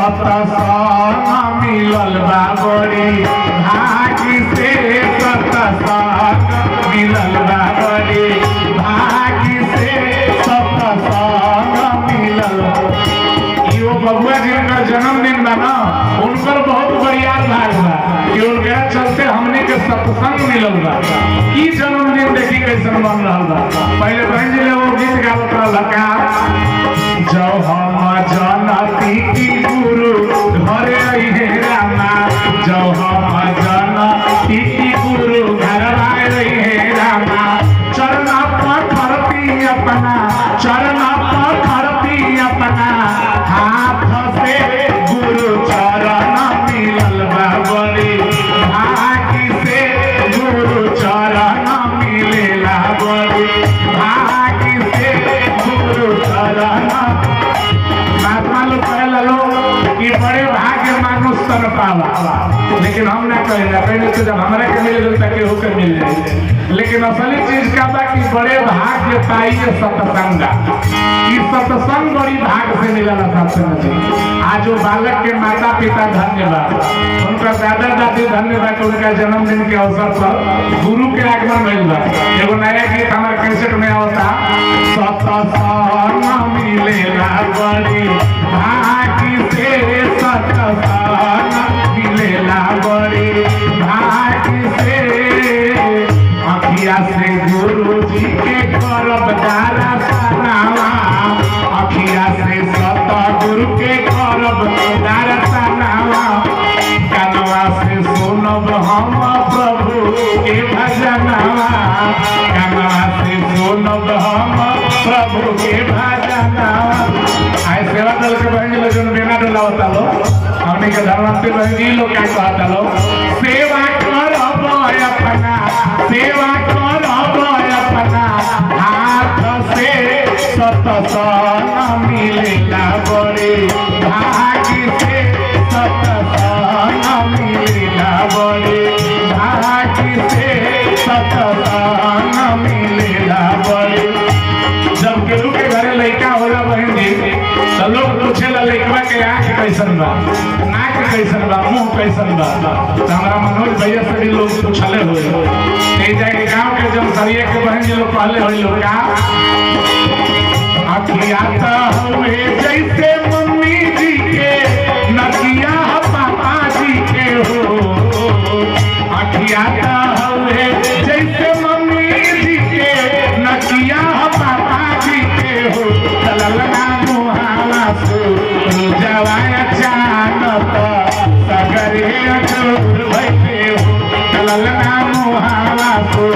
सतसंग मिलल बा बड़ी भागी से सतसंग मिलल बा बड़ी भागी से सतसंग मिलल। यो बबुआ जी का जन्मदिन बा ना, उनकर बहुत बढ़िया भाग बा कि उनके चलते हमने के सत्संग मिलल बा। ई जन्मदिन देखी कैसन बन रहा बा। पहले बहन जी वो गीत गावत रहल का, जो हम जनती की गुरु घर रहे रामा, जो हम जनती की गुरु घर रहे रामा, चरण पकड़ती अपना, चरण पकड़ती अपना, हाथ से गुरु चरण मिलल बा बड़ी भागी से गुरु चरण मिलेला बड़ी भागी से गुरु चरण। महात्मा लोग कहला लोग कि बड़े भाग्य मानुष सन पावा, लेकिन हम ना कहले तो जब हमारे के मिले तो केहू के मिल जाए। लेकिन असली चीज का बा कि बड़े भाग्य पाइए सत्संग। ई सत्संग बड़ी भाग से मिलल सत्संग। आज वो बालक के माता पिता धन्यवाद, उनका दादा दादी धन्यवाद, उनका जन्मदिन के अवसर पर गुरु के आगमन भइल बा। एगो नया गीत हमारे कैसेट में आवता, सत्संग मिलेला बड़ी भागी से सत्संग मिलेला बड़ी भागी से, अखिया से गुरु जी के करब दारा सनावा, अखिया से सतगुरु के करब दारा सनावा, कनवा से सुनब हम प्रभु के भजनवा, कनवा से सुनब हम प्रभु के भजनवा। आए सेवा दल के बहन जी लोग जो बेना डोला होता लो, हमने के धर्मांतर बहन जी लोग क्या कहता लो, सेवा करब अपना, सेवा करब अपना, हाथ से सतसंग मिलेला बड़ी भागी से सतसंग मिलेला बड़ी भागी से सतसंग मिलेला बड़ी। जब केहू के घरे लड़का होला बहन जी तो लोग पूछेला लड़कवा के आँख कैसन बा, नाक कैसन बा, मुंह कैसन बा। तो हमारा मनोज भैया से भी लोग पूछले हुए जाके गाँव के जनसरिया के बहन जी लोग कहले हुए लोग का, अखिया हुए जैसे मम्मी जी के, नकिया पापा जी के हो, अखिया हुए जैसे मम्मी जी के, नकिया पापा जी के हो, ललना मुहावा सो जवाया जानत सगरे अजूर भइले हो, ललना मुहावा सो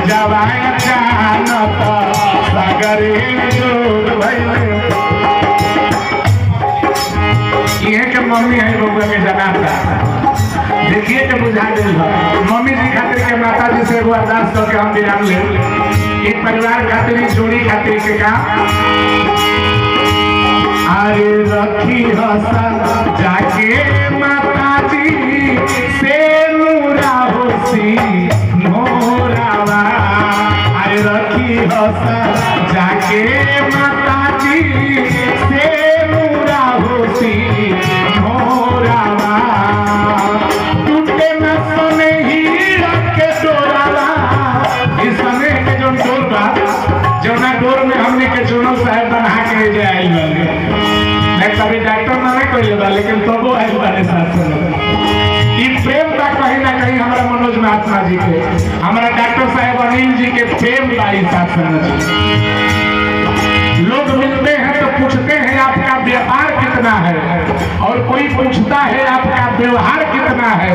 जवाया जानत सगरे अजूर भइले। ये के मम्मी है बबुआ के जनाता देखिए के बुझा दिल मम्मी जी खातिर के माता जी से अरदास करके हम विराम ले। एक परिवार खातिर जोड़ी खातिर के का, अरे रखी हसा जाके माता जी से नूरा होसी मोरावा, अरे रखी हसा जाके माता जी से नूरा होसी मोरावा, टूटे न सने ही रखे डोरावा। इस समय के जो डोर बा जौना डोर में हमने के चुनो साहब बना के ले आइल बा, मैं कभी डॉक्टर ना नहीं कहिए बा, लेकिन तबो आइल बारे साथ में। ई प्रेम का कहीं ना कहीं हमारा मनोज महात्मा जी के, हमारा डॉक्टर साहब अनिल जी के प्रेम का ही साथ में। लोग मिलते हैं तो पूछते हैं आपका व्यापार कितना है, और कोई पूछता है आपका व्यवहार कितना है,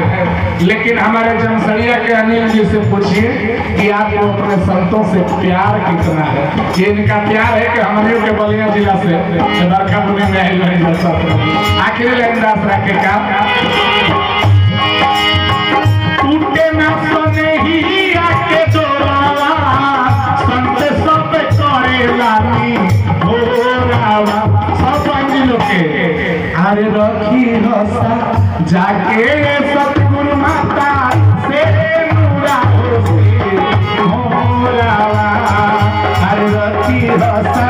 लेकिन हमारे जनसरिया के अनिल जी से पूछिए कि आपको अपने संतों से प्यार कितना है। ये इनका प्यार है कि हमारे के बलिया जिला से बरखा बुने में आखिरी लाइन दास रखे का, टूटे न सने ही आके डोरावा, संत सब करे लानी होरावा। सब अंजिलों के अरे रखी हसा जाके सतगुरु माता से नूरा होसी मोरावा, अरे रखी हसा